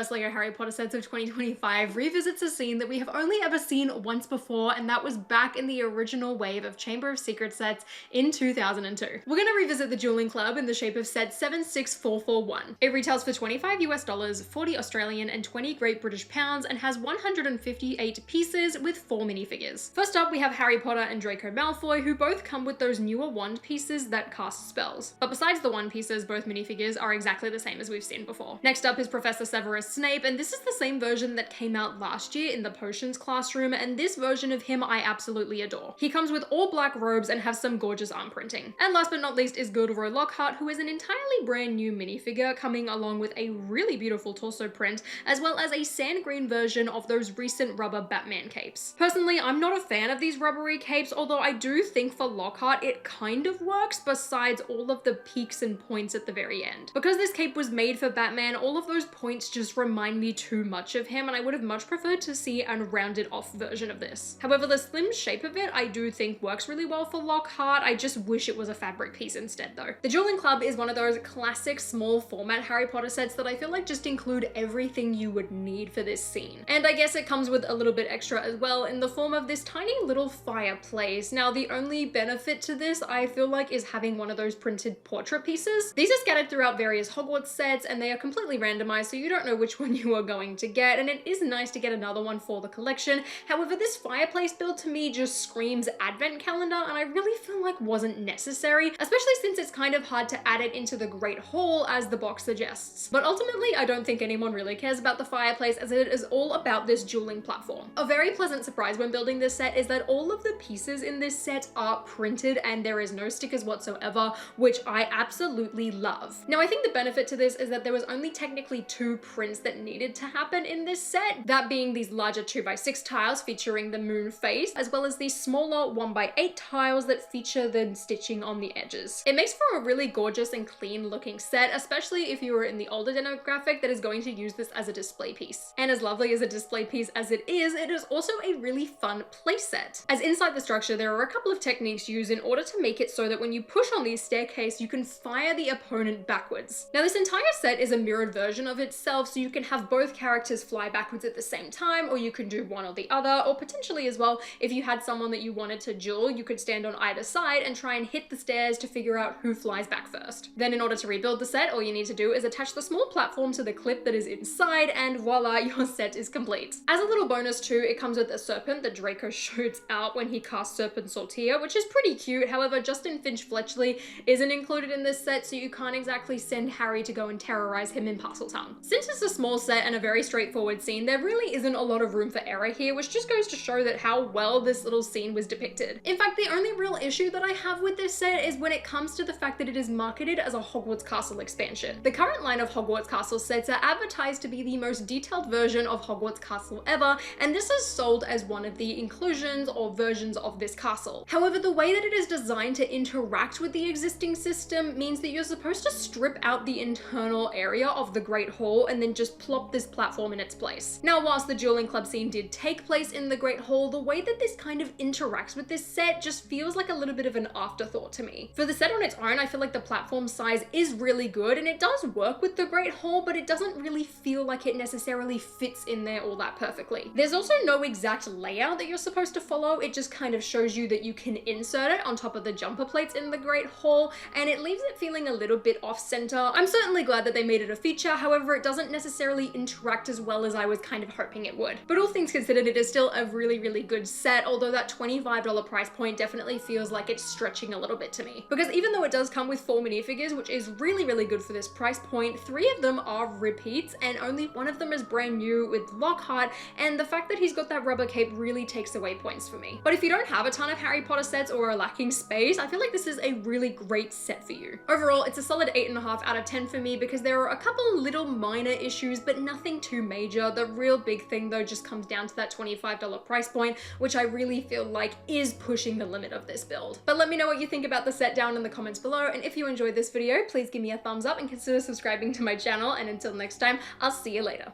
first LEGO Harry Potter sets of 2025 revisits a scene that we have only ever seen once before, and that was back in the original wave of Chamber of Secrets sets in 2002. We're gonna revisit the Dueling Club in the shape of set 76441. It retails for $25 US, 40 Australian and 20 Great British pounds, and has 158 pieces with 4 minifigures. First up, we have Harry Potter and Draco Malfoy, who both come with those newer wand pieces that cast spells. But besides the wand pieces, both minifigures are exactly the same as we've seen before. Next up is Professor Severus Snape, and this is the same version that came out last year in the potions classroom, and this version of him I absolutely adore. He comes with all black robes and has some gorgeous arm printing. And last but not least is Gilderoy Lockhart, who is an entirely brand new minifigure coming along with a really beautiful torso print, as well as a sand green version of those recent rubber Batman capes. Personally, I'm not a fan of these rubbery capes, although I do think for Lockhart it kind of works besides all of the peaks and points at the very end. Because this cape was made for Batman, all of those points just remind me too much of him, and I would have much preferred to see a rounded off version of this. However, the slim shape of it I do think works really well for Lockhart. I just wish it was a fabric piece instead though. The Dueling Club is one of those classic small format Harry Potter sets that I feel like just include everything you would need for this scene. And I guess it comes with a little bit extra as well in the form of this tiny little fireplace. Now, the only benefit to this I feel like is having one of those printed portrait pieces. These are scattered throughout various Hogwarts sets and they are completely randomized, so you don't know which one you are going to get, and it is nice to get another one for the collection. However, this fireplace build to me just screams advent calendar, and I really feel like wasn't necessary, especially since it's kind of hard to add it into the Great Hall as the box suggests. But ultimately, I don't think anyone really cares about the fireplace, as it is all about this dueling platform. A very pleasant surprise when building this set is that all of the pieces in this set are printed and there is no stickers whatsoever, which I absolutely love. Now, I think the benefit to this is that there was only technically 2 prints that needed to happen in this set, that being these larger 2x6 tiles featuring the moon face, as well as these smaller 1x8 tiles that feature the stitching on the edges. It makes for a really gorgeous and clean looking set, especially if you are in the older demographic that is going to use this as a display piece. And as lovely as a display piece as it is also a really fun playset. As inside the structure, there are a couple of techniques used in order to make it so that when you push on these staircase, you can fire the opponent backwards. Now, this entire set is a mirrored version of itself, so you can have both characters fly backwards at the same time, or you can do one or the other, or potentially as well, if you had someone that you wanted to duel, you could stand on either side and try and hit the stairs to figure out who flies back first. Then in order to rebuild the set, all you need to do is attach the small platform to the clip that is inside, and voila, your set is complete. As a little bonus too, it comes with a serpent that Draco shoots out when he casts Serpent Sortier, which is pretty cute. However, Justin Finch Fletchley isn't included in this set, so you can't exactly send Harry to go and terrorize him in Parseltongue. Since it's a small set and a very straightforward scene, there really isn't a lot of room for error here, which just goes to show that how well this little scene was depicted. In fact, the only real issue that I have with this set is when it comes to the fact that it is marketed as a Hogwarts Castle expansion. The current line of Hogwarts Castle sets are advertised to be the most detailed version of Hogwarts Castle ever, and this is sold as one of the inclusions or versions of this castle. However, the way that it is designed to interact with the existing system means that you're supposed to strip out the internal area of the Great Hall and then just plop this platform in its place. Now, whilst the Dueling Club scene did take place in the Great Hall, the way that this kind of interacts with this set just feels like a little bit of an afterthought to me. For the set on its own, I feel like the platform size is really good and it does work with the Great Hall, but it doesn't really feel like it necessarily fits in there all that perfectly. There's also no exact layout that you're supposed to follow. It just kind of shows you that you can insert it on top of the jumper plates in the Great Hall, and it leaves it feeling a little bit off center. I'm certainly glad that they made it a feature, however, it doesn't necessarily interact as well as I was kind of hoping it would. But all things considered, it is still a really, really good set, although that $25 price point definitely feels like it's stretching a little bit to me. Because even though it does come with 4 minifigures, which is really, really good for this price point, 3 of them are repeats and only one of them is brand new with Lockhart, and the fact that he's got that rubber cape really takes away points for me. But if you don't have a ton of Harry Potter sets or are lacking space, I feel like this is a really great set for you. Overall, it's a solid 8.5 out of 10 for me because there are a couple little minor issues, but nothing too major. The real big thing though just comes down to that $25 price point, which I really feel like is pushing the limit of this build. But let me know what you think about the set down in the comments below, and if you enjoyed this video, please give me a thumbs up and consider subscribing to my channel, and until next time, I'll see you later.